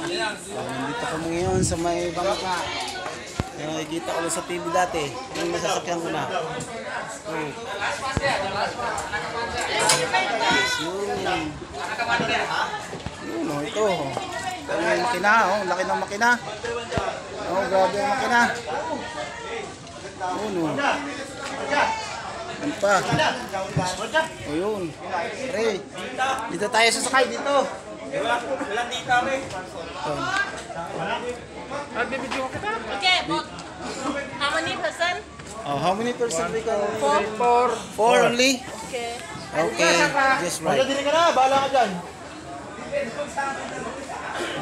Nandito kami ngayon sa may bangka. Nakikita ko lang sa TV dati. Yung nasasakyan ko na. Yun, ito. Ito yung makina, laki ng makina. Grabe yung makina. Yun, Yan pa. Yun. Pre, dito tayo sasakay dito. Walang dita rin. Okay, but how many person? How many person we can? Four. 4 only? Okay. Okay, just right. Dili ka na, bahala ka dyan.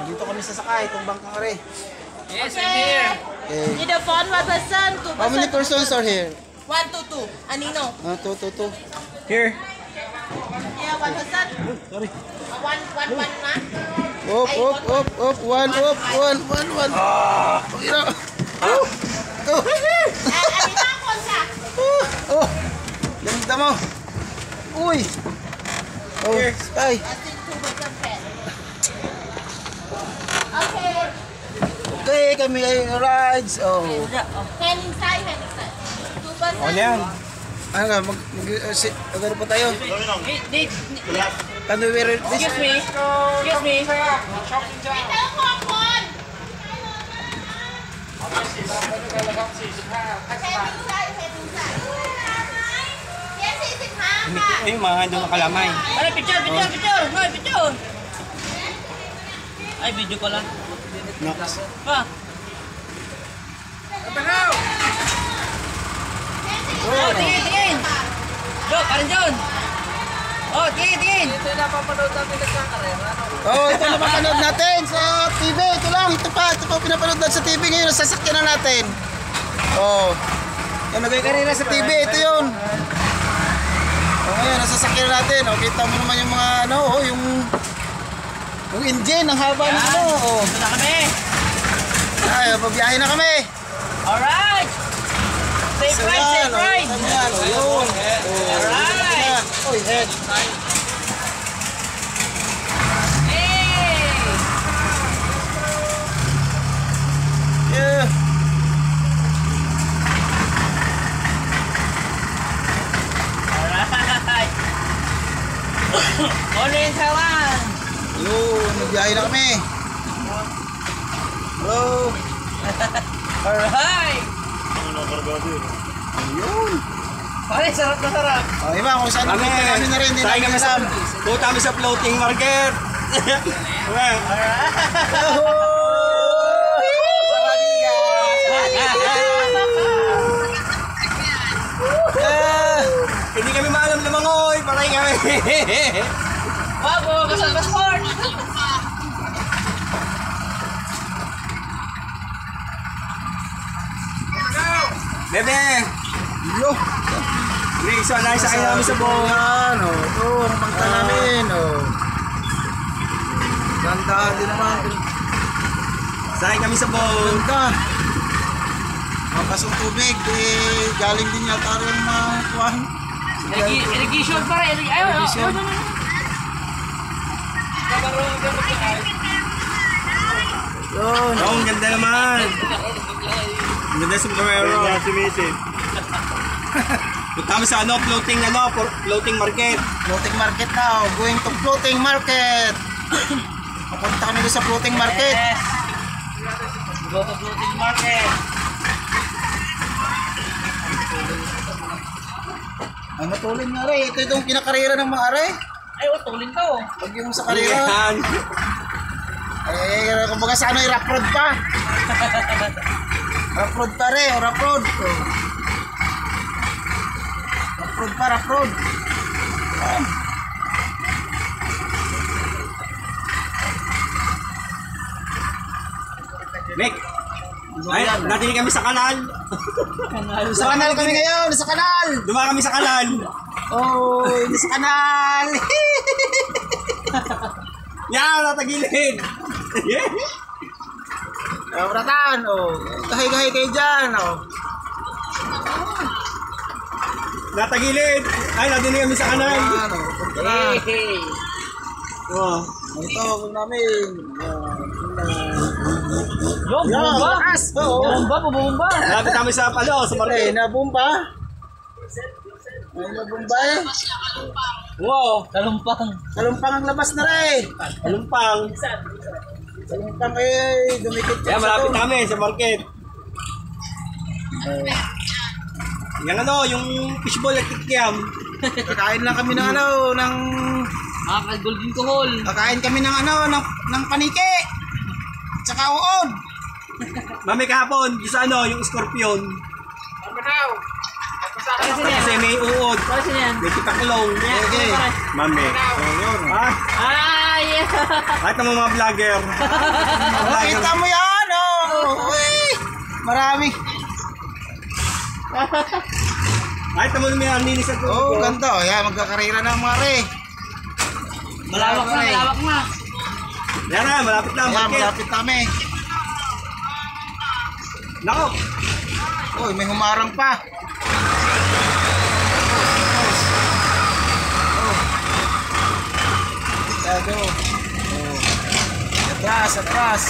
Dito kami sasakay, itong bangkang are. Yes, I'm here. Okay. Need a phone, one person, two person. How many persons are here? 1, 2, 2. Anino? 2. Here. Yeah, one person. Sorry. One na? Up. One. Okay na. Anino ako siya. Ganda mo. Uy. Sky. I think 2 person pen. Okay. Okay, kami ay rides. Hand inside. 2 person. Ano yan? Ano nga, mag-ano pa tayo? Can we wear this? Excuse me. Ito ako ang phone. Head inside. Yes, is it mama? Ay, mga doon nakalamay. Ay, picture. Hoy, picture. Ay, video pala. Nox. Pa. Tingin. Jo, parang John. Tingin. Ito yung napapanood natin nagkakarera. Ito na mapanood natin sa TV. Ito pa pinapanood natin sa TV ngayon. Nasasakyan na natin. Yung nagkakarera sa TV. Ito yun. Ngayon, nasasakyan na natin. Kita mo naman yung mga yung engine, ang haba na Ito na kami. Pabiyahe na kami. Alright. Safe ride. Alright. Head. Hey. Yeah. Alright. Only in Taiwan. Nagbiyahe na kami. Hello. Alright. Ayun. Ay, sarap na sarap. Iba, kung saan kami na rin. Hindi namin alam. Punta kami sa floating market. Hindi kami maalam na mangoy. Patay kami. Wabo, kasal ka sport. Bebe. Yo. Isa na isa kayo namin sa buwan. Ito, ang bangka namin. Ganda din naman. Sakay kami sa buwan. Ganda. Mapasong tubig. Galing din yata rin mga kuwan. Irrigation pa rin. Irrigation. Yun. Ang ganda naman. Ang ganda sa Sombrero. Punta kami sa floating market. Floating market now. Going to floating market. Papunta kami doon sa floating market. Yes. Go to floating market. Ang matulin nga rin. Ito itong kinakarera ng mga are. Ay, tulin to. Pag yung sa karera. Yan. Kumbaga sa ano, rough road pa. Rough road pa rin. Rough road. Rough road. Nick. Ay, natinig kami sa kanal. Sa kanal kami ngayon. Sa kanal. Duma kami sa kanal. Sa kanal. Yan, natagilid. Bratan. Gahay-gahay kayo dyan. Natagilid. Ay, natinig kami sa kanal. Punta na. Hey. Ito, namin. Yo, bumba. Oo. Bumba, bumba. Malapit kami sa sa Ay, market. nabumba. Ay, nabumba eh. Wow, Kalumpang. Kalumpang ang labas na rin. kalumpang. Kalumpang eh, dumikit Kaya malapit kami sa market. Yung yung fishball at kikiam. Kakain lang kami ng ano, ng... Golden kohol. Kakain kami ng ano, ng paniki. Tsaka uod. Mami kahapon, yung sa yung scorpion. Kasi may uod. Para sino yan? May kitakulong. Okay. Mami. So, yun. Ha? Ay! Kahit ng mga vlogger. Kita mo yan, oh. Uy, marami. Kahit naman may anlinis sa tubig. Oh, ganda. Oh, yan, magkakarira ng mare. Malawak na, malawak na. Yan na, malapit na ang Ayan, market. malapit kami. Nako. Uy, may humarang pa. Dado. Oh. Atras, atras.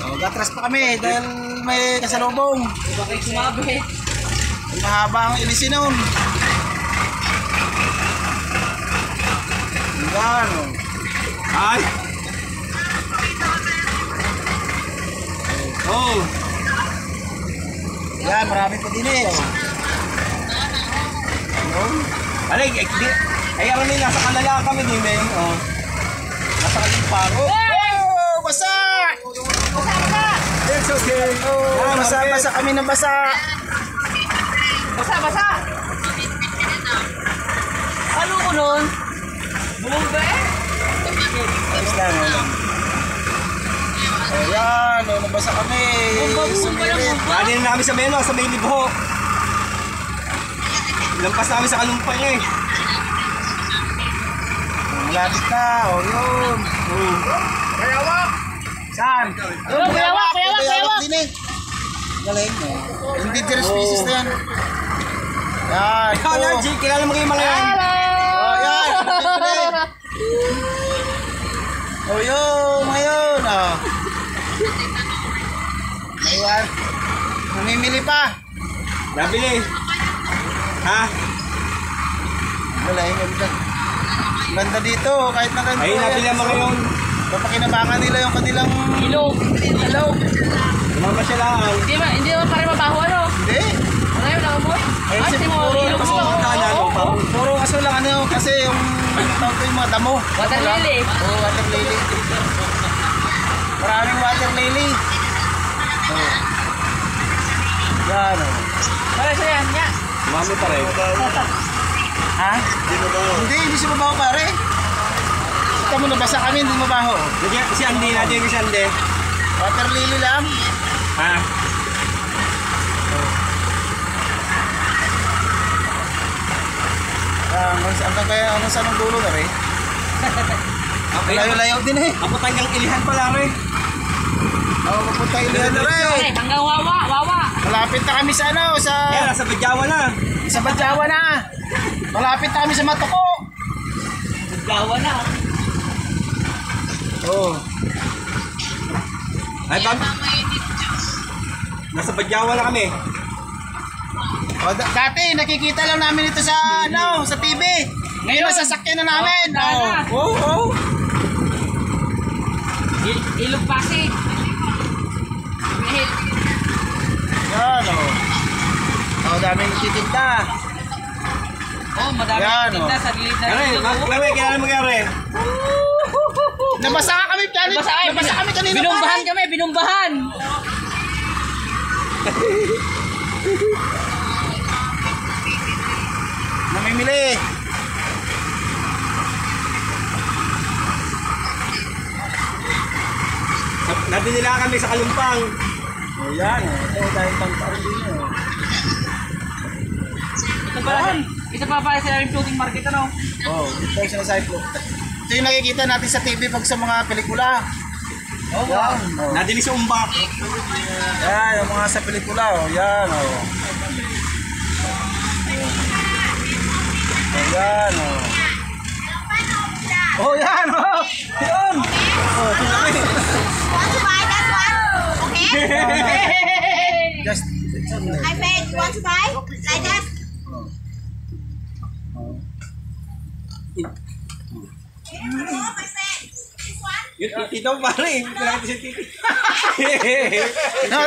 Oh, gatras pa kami dahil may kasalubong. Bakit sumabi? Mahaba ang ilisin nun. Yan, oh. Ay. Oh. Yan, marami pa din eh. Oh. Ayun. Ay, ano nila, nasa kanala kami din, Beng. Oh. Nasa kalimpang. Oh, basa! It's okay. Oh, basa-basa kami ng basa. Basa, basa! Ano ko nun? Bumba eh? Ayos lang, lang. Ayan, oh, nabasa kami. Sumirit. Dali na namin sa Meno, sa may libho. Lampas namin sa kalumpang eh. Malapit na, oh, yun. Bayawak! Saan? Oh, bayawak, bayawak, bayawak. din eh. Galing, oh. Indigenous species na yan. Yan, Ikaw na, ito. Jake, kilala mo kayo mga yan. Oh, yan. Oh, yun, ngayon, oh. Ayan. Namimili pa. Nabili. Ha? Galing, ganda. Ganda dito, kahit na ganito. Ay, nabili ang mga yun. Papakinabangan nila yung kanilang Ilog. ilog. Tumama siya lang. Hindi mo pare mabaho ano? Hindi. Ano yun, nakabot? Ay, Ay, si hindi mo puro ilog kasi mo. mga Kala mo pa. Puro kaso lang ano kasi yung tawag ko yung mga damo. Water lily. Oo, water lily. Maraming water lily. Oh. Yan, oh. Para siya yan, ya. Mami pa rin. Ha? Hindi siya mabaho pare. Kita mo nabasa kami, hindi mabaho. Si Andy, natin si Andy. Water lily lang. Ha? Hanggang saan ang dulo na rin. Okay. Layo-layo din eh. Ako tanggang ilihan pala rin. Oo, mapunta ilihan na rin. Ay, hanggang wawa, wawa. Malapit na kami sa ano, Kaya nasa Badyawa na. sa Badyawa na. Malapit na kami sa Matuko. Gawa na. Oo. Ay, bab. Nasa Badyawa na kami. Oh, dati nakikita lang namin ito sa ano, sa TV. Ngayon nasasakyan na namin. Oh, Oo. Ilog Pasig. Yan oh. Oh, daming titinda. Oh, madami Yan, tinda oh. sa gilid na Kaya, ilog. Chloe, kailangan mo kaya Nabasa kami kanina. Nabasa kami kanina. Binumbahan kami, binumbahan. Namimili. Nabinila kami sa Kalumpang. Oh, yan oh. Ito dahil pang-parin din oh. Ito pa pala sa aming floating market, ano? Oh, ito yung sinasabi ko. Ito yung nakikita natin sa TV pag sa mga pelikula. Oh, Yan. Oh. Nadili sa umbak. Yan, yung mga sa pelikula oh. Yan oh. Oh, yan oh. Oh, yan oh. Yun. Oh, Yung tito pare, kailangan si tito. No,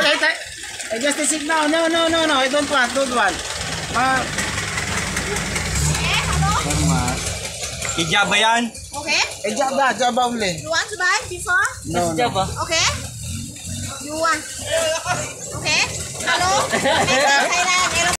I just take now. No. I don't want. Hijaba yan. Okay? Jaba only. You want to buy before? No. Okay? You want? Okay? Hello? Thailand.